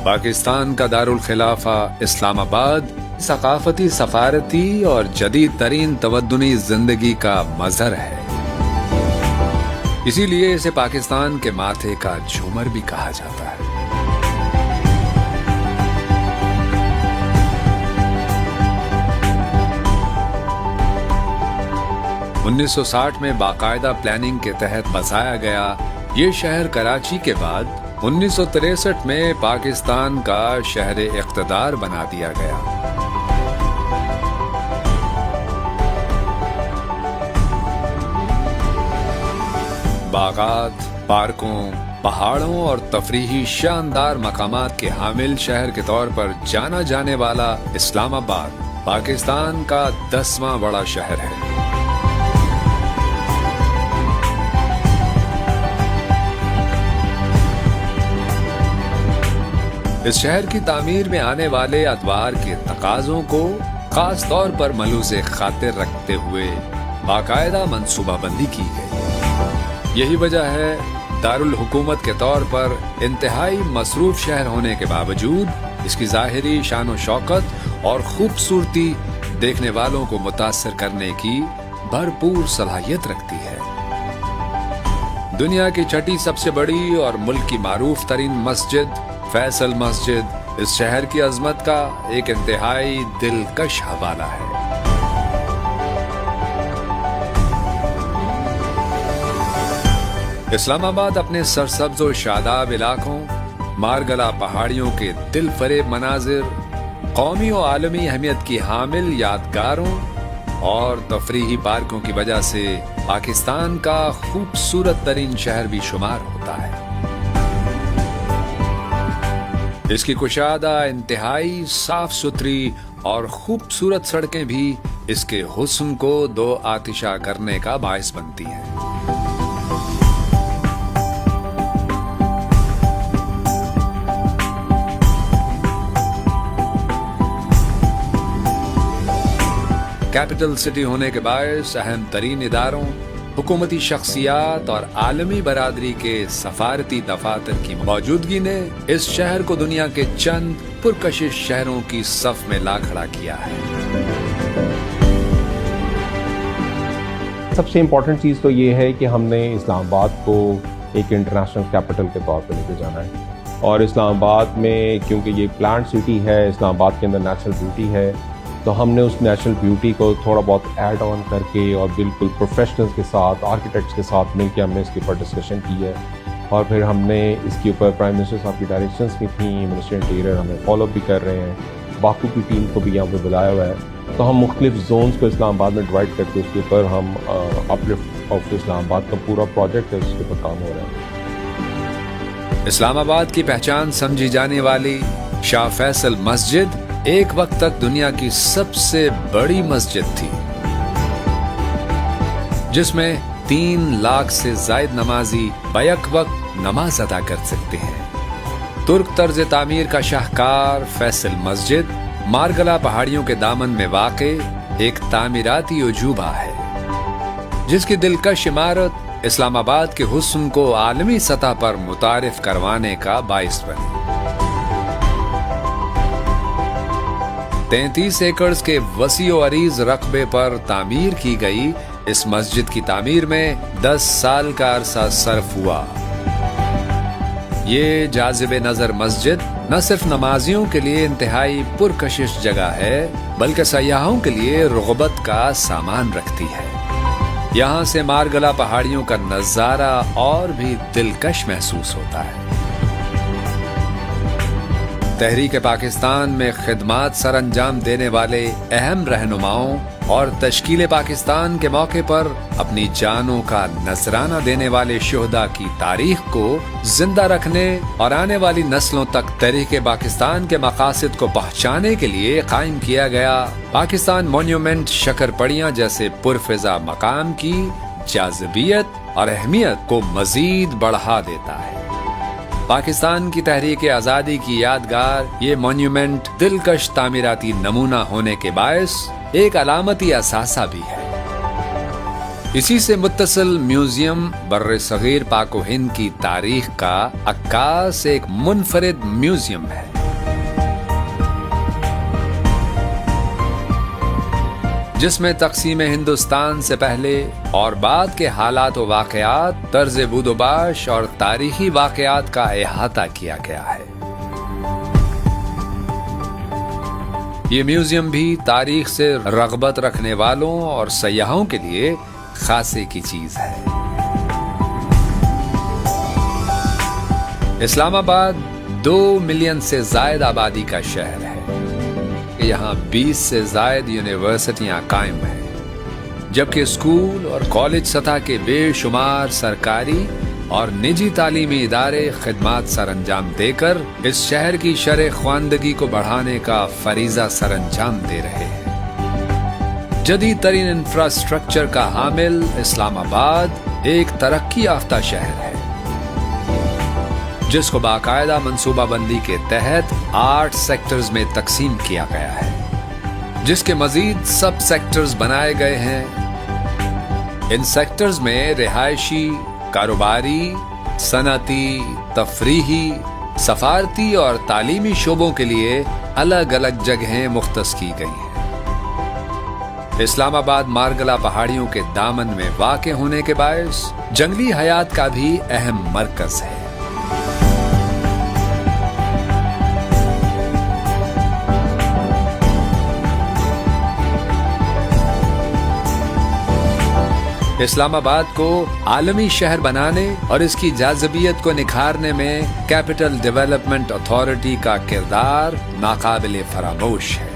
پاکستان کا دارالخلافہ اسلام آباد ثقافتی، سفارتی اور جدید ترین تمدنی زندگی کا مظہر ہے۔ اسی لیے اسے پاکستان کے ماتھے کا جھومر بھی کہا جاتا ہے۔ انیس سو 60 میں باقاعدہ پلاننگ کے تحت بسایا گیا یہ شہر کراچی کے بعد 1963 میں پاکستان کا شہر اقتدار بنا دیا گیا۔ باغات، پارکوں، پہاڑوں اور تفریحی شاندار مقامات کے حامل شہر کے طور پر جانا جانے والا اسلام آباد پاکستان کا 10واں بڑا شہر ہے۔ اس شہر کی تعمیر میں آنے والے ادوار کے تقاضوں کو خاص طور پر ملحوظ خاطر رکھتے ہوئے باقاعدہ منصوبہ بندی کی گئی۔ یہی وجہ ہے دارالحکومت کے طور پر انتہائی مصروف شہر ہونے کے باوجود اس کی ظاہری شان و شوکت اور خوبصورتی دیکھنے والوں کو متاثر کرنے کی بھرپور صلاحیت رکھتی ہے۔ دنیا کی چھٹی سب سے بڑی اور ملک کی معروف ترین مسجد فیصل مسجد اس شہر کی عظمت کا ایک انتہائی دلکش حوالہ ہے۔ اسلام آباد اپنے سرسبز و شاداب علاقوں، مارگلا پہاڑیوں کے دل فریب مناظر، قومی و عالمی اہمیت کی حامل یادگاروں اور تفریحی پارکوں کی وجہ سے پاکستان کا خوبصورت ترین شہر بھی شمار ہوتا ہے۔ اس کی کشادہ، انتہائی صاف ستھری اور خوبصورت سڑکیں بھی اس کے حسن کو دو آتشہ کرنے کا باعث بنتی ہیں۔ کیپٹل سٹی ہونے کے باعث اہم ترین اداروں، حکومتی شخصیات اور عالمی برادری کے سفارتی دفاتر کی موجودگی نے اس شہر کو دنیا کے چند پرکشش شہروں کی صف میں لا کھڑا کیا ہے۔ سب سے امپورٹنٹ چیز تو یہ ہے کہ ہم نے اسلام آباد کو ایک انٹرنیشنل کیپٹل کے طور پر لے کے جانا ہے، اور اسلام آباد میں کیونکہ یہ پلانٹ سٹی ہے، اسلام آباد کے اندر نیچرل بیوٹی ہے، تو ہم نے اس نیچرل بیوٹی کو تھوڑا بہت ایڈ آن کر کے اور بالکل پروفیشنلز کے ساتھ، آرکیٹیکٹس کے ساتھ مل کے ہم نے اس کے اوپر ڈسکشن کی ہے، اور پھر ہم نے اس کے اوپر پرائم منسٹر صاحب کی ڈائریکشنز بھی تھیں، منسٹر انٹیریئر ہمیں فالو بھی کر رہے ہیں، باکو کی ٹیم کو بھی یہاں پہ بلایا ہوا ہے، تو ہم مختلف زونز کو اسلام آباد میں ڈیوائڈ کر کے اس کے اوپر ہم اپلفٹ آف اسلام آباد کا پورا پروجیکٹ ہے، اس کے اوپر کام ہو رہا ہے۔ اسلام آباد کی پہچان سمجھی جانے والی شاہ فیصل مسجد ایک وقت تک دنیا کی سب سے بڑی مسجد تھی، جس میں 3 لاکھ سے زائد نمازی بیک وقت نماز ادا کر سکتے ہیں۔ ترک طرز تعمیر کا شاہکار فیصل مسجد مارگلا پہاڑیوں کے دامن میں واقع ایک تعمیراتی عجوبہ ہے، جس کی دلکش عمارت اسلام آباد کے حسن کو عالمی سطح پر متعارف کروانے کا باعث بنی۔ 33 ایکڑز کے وسیع و عریض رقبے پر تعمیر کی گئی اس مسجد کی تعمیر میں 10 سال کا عرصہ صرف ہوا۔ یہ جاذب نظر مسجد نہ صرف نمازیوں کے لیے انتہائی پرکشش جگہ ہے، بلکہ سیاحوں کے لیے رغبت کا سامان رکھتی ہے۔ یہاں سے مارگلا پہاڑیوں کا نظارہ اور بھی دلکش محسوس ہوتا ہے۔ تحریک پاکستان میں خدمات سر انجام دینے والے اہم رہنماؤں اور تشکیل پاکستان کے موقع پر اپنی جانوں کا نذرانہ دینے والے شہداء کی تاریخ کو زندہ رکھنے اور آنے والی نسلوں تک تحریک پاکستان کے مقاصد کو پہنچانے کے لیے قائم کیا گیا پاکستان مونیومنٹ شکرپڑیاں جیسے پرفضا مقام کی جاذبیت اور اہمیت کو مزید بڑھا دیتا ہے۔ پاکستان کی تحریک آزادی کی یادگار یہ مونیومنٹ دلکش تعمیراتی نمونہ ہونے کے باعث ایک علامتی اثاثہ بھی ہے۔ اسی سے متصل میوزیم بر صغیر پاک و ہند کی تاریخ کا عکاس ایک منفرد میوزیم ہے۔ جس میں تقسیم ہندوستان سے پہلے اور بعد کے حالات و واقعات، طرز بود و باش اور تاریخی واقعات کا احاطہ کیا گیا ہے۔ یہ میوزیم بھی تاریخ سے رغبت رکھنے والوں اور سیاحوں کے لیے خاصے کی چیز ہے۔ اسلام آباد 2 ملین سے زائد آبادی کا شہر ہے۔ یہاں 20 سے زائد یونیورسٹیاں قائم ہیں، جبکہ اسکول اور کالج سطح کے بے شمار سرکاری اور نجی تعلیمی ادارے خدمات سر انجام دے کر اس شہر کی شرح خواندگی کو بڑھانے کا فریضہ سر انجام دے رہے ہیں۔ جدید ترین انفراسٹرکچر کا حامل اسلام آباد ایک ترقی یافتہ شہر ہے، جس کو باقاعدہ منصوبہ بندی کے تحت 8 سیکٹرز میں تقسیم کیا گیا ہے، جس کے مزید سب سیکٹرز بنائے گئے ہیں۔ ان سیکٹرز میں رہائشی، کاروباری، صنعتی، تفریحی، سفارتی اور تعلیمی شعبوں کے لیے الگ الگ جگہیں مختص کی گئی ہیں۔ اسلام آباد مارگلا پہاڑیوں کے دامن میں واقع ہونے کے باعث جنگلی حیات کا بھی اہم مرکز ہے۔ اسلام آباد کو عالمی شہر بنانے اور اس کی جاذبیت کو نکھارنے میں کیپٹل ڈیولپمنٹ اتھارٹی کا کردار ناقابل فراموش ہے۔